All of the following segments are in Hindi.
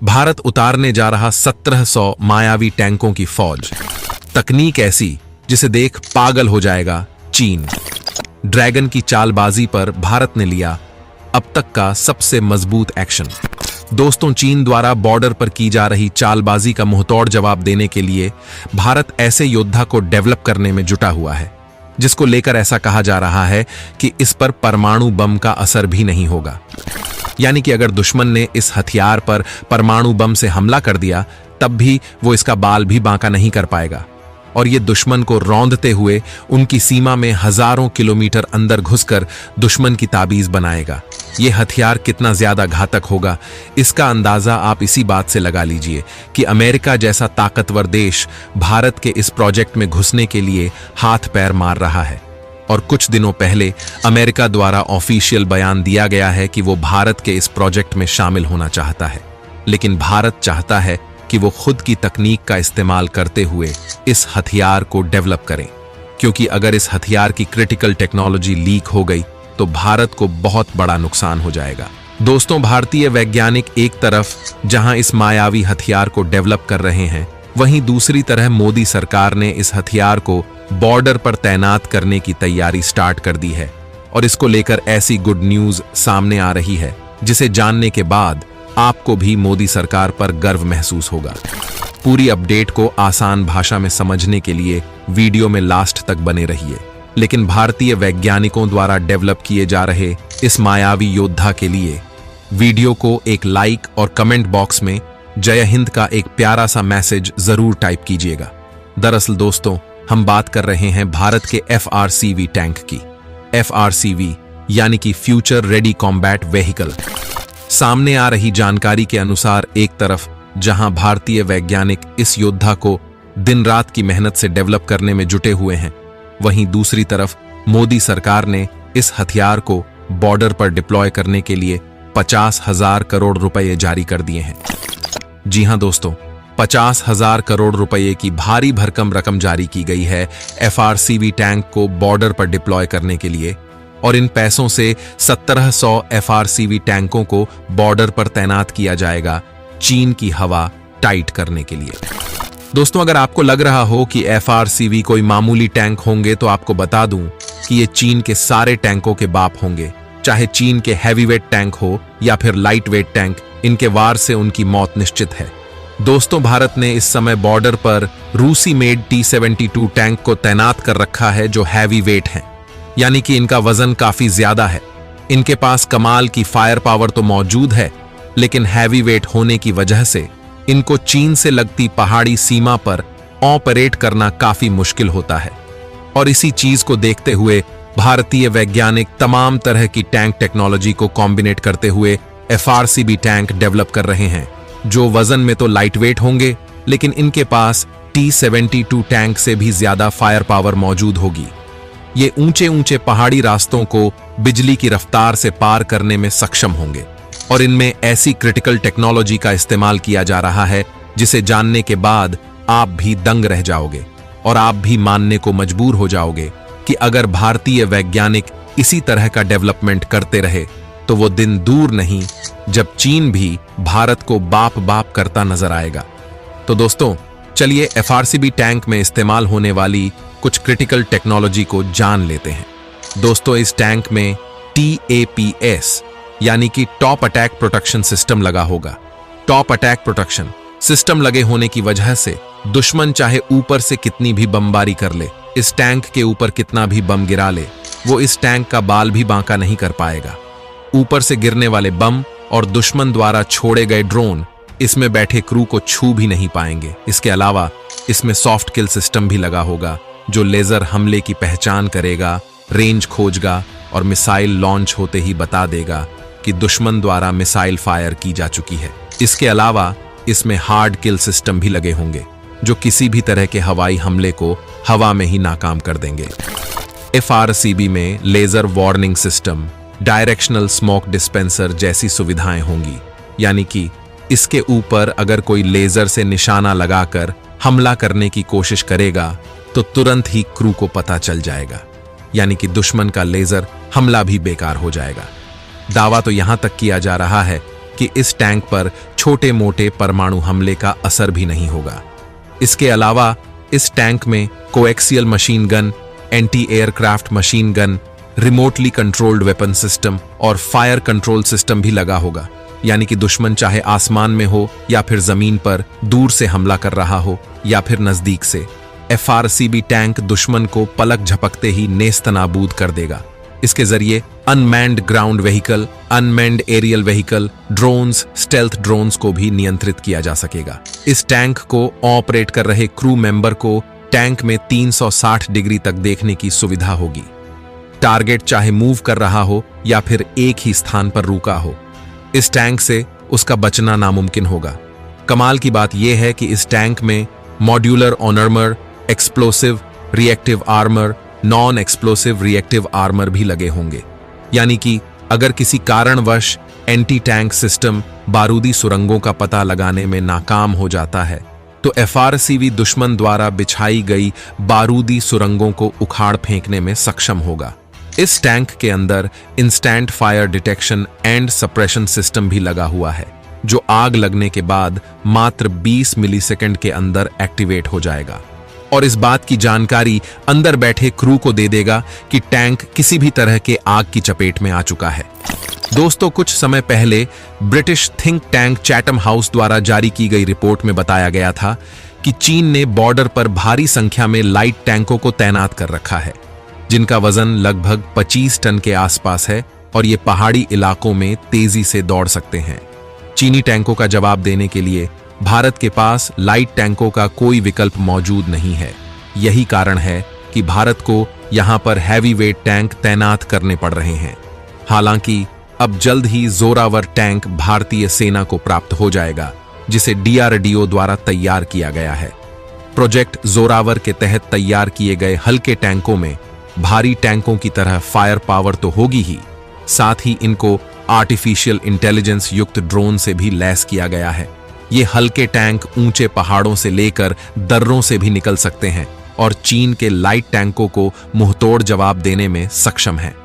भारत उतारने जा रहा 1700 मायावी टैंकों की फौज। तकनीक ऐसी जिसे देख पागल हो जाएगा चीन। ड्रैगन की चालबाजी पर भारत ने लिया अब तक का सबसे मजबूत एक्शन। दोस्तों, चीन द्वारा बॉर्डर पर की जा रही चालबाजी का मुंहतोड़ जवाब देने के लिए भारत ऐसे योद्धा को डेवलप करने में जुटा हुआ है जिसको लेकर ऐसा कहा जा रहा है कि इस पर परमाणु बम का असर भी नहीं होगा। यानी कि अगर दुश्मन ने इस हथियार पर परमाणु बम से हमला कर दिया तब भी वो इसका बाल भी बांका नहीं कर पाएगा और ये दुश्मन को रौंदते हुए उनकी सीमा में हजारों किलोमीटर अंदर घुसकर दुश्मन की ताबीज बनाएगा। ये हथियार कितना ज्यादा घातक होगा इसका अंदाजा आप इसी बात से लगा लीजिए कि अमेरिका जैसा ताकतवर देश भारत के इस प्रोजेक्ट में घुसने के लिए हाथ पैर मार रहा है। और कुछ दिनों पहले अमेरिका द्वारा ऑफिशियल बयान दिया गया है कि वो भारत के इस प्रोजेक्ट में शामिल होना चाहता है, लेकिन भारत चाहता है कि वो खुद की तकनीक का इस्तेमाल करते हुए इस हथियार को डेवलप करें, क्योंकि अगर इस हथियार की क्रिटिकल टेक्नोलॉजी लीक हो गई तो भारत को बहुत बड़ा नुकसान हो जाएगा। दोस्तों, भारतीय वैज्ञानिक एक तरफ जहां इस मायावी हथियार को डेवलप कर रहे हैं, वहीं दूसरी तरह मोदी सरकार ने इस हथियार को बॉर्डर पर तैनात करने की तैयारी स्टार्ट कर दी है और इसको लेकर ऐसी गुड न्यूज सामने आ रही है जिसे जानने के बाद आपको भी मोदी सरकार पर गर्व महसूस होगा। पूरी अपडेट को आसान भाषा में समझने के लिए वीडियो में लास्ट तक बने रहिए। लेकिन भारतीय वैज्ञानिकों द्वारा डेवलप किए जा रहे इस मायावी योद्धा के लिए वीडियो को एक लाइक और कमेंट बॉक्स में जय हिंद का एक प्यारा सा मैसेज जरूर टाइप कीजिएगा। दरअसल दोस्तों, हम बात कर रहे हैं भारत के FRCV टैंक की। FRCV यानी कि फ्यूचर रेडी कॉम्बैट व्हीकल। सामने आ रही जानकारी के अनुसार एक तरफ जहां भारतीय वैज्ञानिक इस योद्धा को दिन रात की मेहनत से डेवलप करने में जुटे हुए हैं, वहीं दूसरी तरफ मोदी सरकार ने इस हथियार को बॉर्डर पर डिप्लॉय करने के लिए 50,000 करोड़ रुपए जारी कर दिए हैं। जी हां दोस्तों, 50,000 करोड़ रुपए की भारी भरकम रकम जारी की गई है FRCV टैंक को बॉर्डर पर डिप्लॉय करने के लिए और इन पैसों से 1700 FRCV टैंकों को बॉर्डर पर तैनात किया जाएगा चीन की हवा टाइट करने के लिए। दोस्तों, अगर आपको लग रहा हो कि FRCV कोई मामूली टैंक होंगे तो आपको बता दूं कि ये चीन के सारे टैंकों के बाप होंगे। चाहे चीन के हैवीवेट टैंक हो या फिर लाइट वेट टैंक, इनके वार से उनकी मौत निश्चित है। दोस्तों, भारत ने इस समय बॉर्डर पर रूसी मेड T-72 टैंक को तैनात कर रखा है जो हैवी वेट हैं, यानी कि इनका वजन काफी ज्यादा है। इनके पास कमाल की फायर पावर तो मौजूद है, लेकिन हैवी वेट होने की वजह से इनको चीन से लगती पहाड़ी सीमा पर ऑपरेट करना काफी मुश्किल होता है। और इसी चीज को देखते हुए भारतीय वैज्ञानिक तमाम तरह की टैंक टेक्नोलॉजी को कॉम्बिनेट करते हुए FRCV टैंक डेवलप कर रहे हैं, जो वजन में तो लाइट वेट होंगे, लेकिन इनके पास T-72 टैंक से भी ज्यादा फायर पावर मौजूद होगी। ये ऊंचे ऊंचे पहाड़ी रास्तों को बिजली की रफ्तार से पार करने में सक्षम होंगे और इनमें ऐसी क्रिटिकल टेक्नोलॉजी का इस्तेमाल किया जा रहा है जिसे जानने के बाद आप भी दंग रह जाओगे और आप भी मानने को मजबूर हो जाओगे कि अगर भारतीय वैज्ञानिक इसी तरह का डेवलपमेंट करते रहे तो वो दिन दूर नहीं जब चीन भी भारत को बाप बाप करता नजर आएगा। तो दोस्तों, चलिए FRCV टैंक में इस्तेमाल होने वाली कुछ क्रिटिकल टेक्नोलॉजी को जान लेते हैं। दोस्तों, इस टैंक में TAPS यानी कि टॉप अटैक प्रोटेक्शन सिस्टम लगा होगा। टॉप अटैक प्रोटेक्शन सिस्टम लगे होने की वजह से दुश्मन चाहे ऊपर से कितनी भी बमबारी कर ले, इस टैंक के ऊपर कितना भी बम गिरा ले, वो इस टैंक का बाल भी बांका नहीं कर पाएगा। ऊपर से गिरने वाले बम और दुश्मन द्वारा छोड़े गए ड्रोन इसमें बैठे क्रू को छू भी नहीं पाएंगे। इसके अलावा इसमें सॉफ्ट किल सिस्टम भी लगा होगा जो लेजर हमले की पहचान करेगा, रेंज खोजेगा और मिसाइल लॉन्च होते ही बता देगा कि दुश्मन द्वारा मिसाइल फायर की जा चुकी है। इसके अलावा इसमें हार्ड किल सिस्टम भी लगे होंगे जो किसी भी तरह के हवाई हमले को हवा में ही नाकाम कर देंगे। FRCV में laser warning system, directional smoke dispenser जैसी सुविधाएं होंगी, यानी कि इसके ऊपर अगर कोई लेजर से निशाना लगाकर हमला करने की कोशिश करेगा तो तुरंत ही क्रू को पता चल जाएगा, यानी कि दुश्मन का लेजर हमला भी बेकार हो जाएगा। दावा तो यहां तक किया जा रहा है कि इस टैंक पर छोटे मोटे परमाणु हमले का असर भी नहीं होगा। इसके अलावा इस टैंक में coaxial machine gun, anti aircraft machine gun, remotely controlled weapon system और फायर कंट्रोल सिस्टम भी लगा होगा। यानी कि दुश्मन चाहे आसमान में हो या फिर जमीन पर दूर से हमला कर रहा हो या फिर नजदीक से, FRCB टैंक दुश्मन को पलक झपकते ही नेस्तनाबूद कर देगा। इसके जरिए unmanned ground vehicle, unmanned aerial vehicle, drones, stealth drones को भी नियंत्रित किया जा सकेगा। इस टैंक को ऑपरेट कर रहे क्रू मेंबर को टैंक में 360 डिग्री तक देखने की सुविधा होगी। टारगेट चाहे मूव कर रहा हो या फिर एक ही स्थान पर रुका हो, इस टैंक से उसका बचना नामुमकिन होगा। कमाल की बात यह है कि इस टैंक में modular armour, explosive reactive armour, non explosive reactive armour भी लगे होंगे। यानी कि अगर किसी कारणवश एंटी टैंक सिस्टम बारूदी सुरंगों का पता लगाने में नाकाम हो जाता है तो FRCB दुश्मन द्वारा बिछाई गई बारूदी सुरंगों को उखाड़ फेंकने में सक्षम होगा। इस टैंक के अंदर instant fire detection and suppression system भी लगा हुआ है, जो आग लगने के बाद मात्र 20 मिलीसेकंड के अंदर एक्टिवेट हो जाएगा और इस बात की जानकारी अंदर बैठे क्रू को दे देगा कि टैंक किसी भी तरह के आग की चपेट में आ चुका है। दोस्तों, कुछ समय पहले British think tank Chatham house द्वारा जारी की गई रिपोर्ट में बताया गया था कि चीन ने बॉर्डर पर भारी संख्या में लाइट टैंकों को तैनात कर रखा है, जिनका वजन लगभग 25 टन के आसपास है और ये पहाड़ी इलाकों में तेजी से दौड़ सकते हैं। चीनी टैंकों का जवाब देने के लिए भारत के पास लाइट टैंकों का कोई विकल्प मौजूद नहीं है। यही कारण है कि भारत को यहां पर हैवी वेट टैंक तैनात करने पड़ रहे हैं। हालांकि अब जल्द ही जोरावर टैंक भारतीय सेना को प्राप्त हो जाएगा, जिसे DRDO द्वारा तैयार किया गया है। प्रोजेक्ट जोरावर के तहत तैयार किए गए हल्के टैंकों में भारी टैंकों की तरह फायर पावर तो होगी ही, साथ ही इनको आर्टिफिशियल इंटेलिजेंस युक्त ड्रोन से भी लैस किया गया है। ये हल्के टैंक ऊंचे पहाड़ों से लेकर दर्रों से भी निकल सकते हैं और चीन के लाइट टैंकों को मुंहतोड़ जवाब देने में सक्षम है।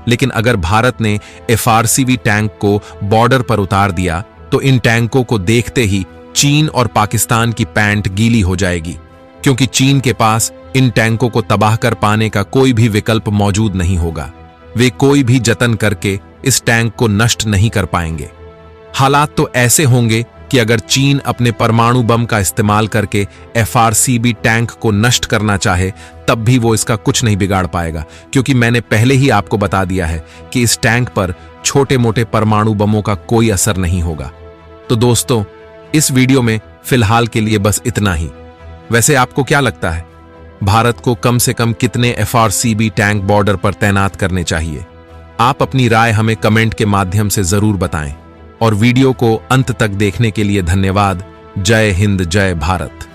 लेकिन अगर भारत ने FRCB टैंक को बॉर्डर पर उतार दिया तो इन टैंकों को देखते ही चीन और पाकिस्तान की पैंट गीली हो जाएगी, क्योंकि चीन के पास इन टैंकों को तबाह कर पाने का कोई भी विकल्प मौजूद नहीं होगा। वे कोई भी जतन करके इस टैंक को नष्ट नहीं कर पाएंगे। हालात तो ऐसे होंगे कि अगर चीन अपने परमाणु बम का इस्तेमाल करके FRCB टैंक को नष्ट करना चाहे तब भी वो इसका कुछ नहीं बिगाड़ पाएगा, क्योंकि मैंने पहले ही आपको बता दिया है कि इस टैंक पर छोटे मोटे परमाणु बमों का कोई असर नहीं होगा। तो दोस्तों, इस वीडियो में फिलहाल के लिए बस इतना ही। वैसे आपको क्या लगता है, भारत को कम से कम कितने FRCB टैंक बॉर्डर पर तैनात करने चाहिए? आप अपनी राय हमें कमेंट के माध्यम से जरूर बताएं और वीडियो को अंत तक देखने के लिए धन्यवाद। जय हिंद, जय भारत।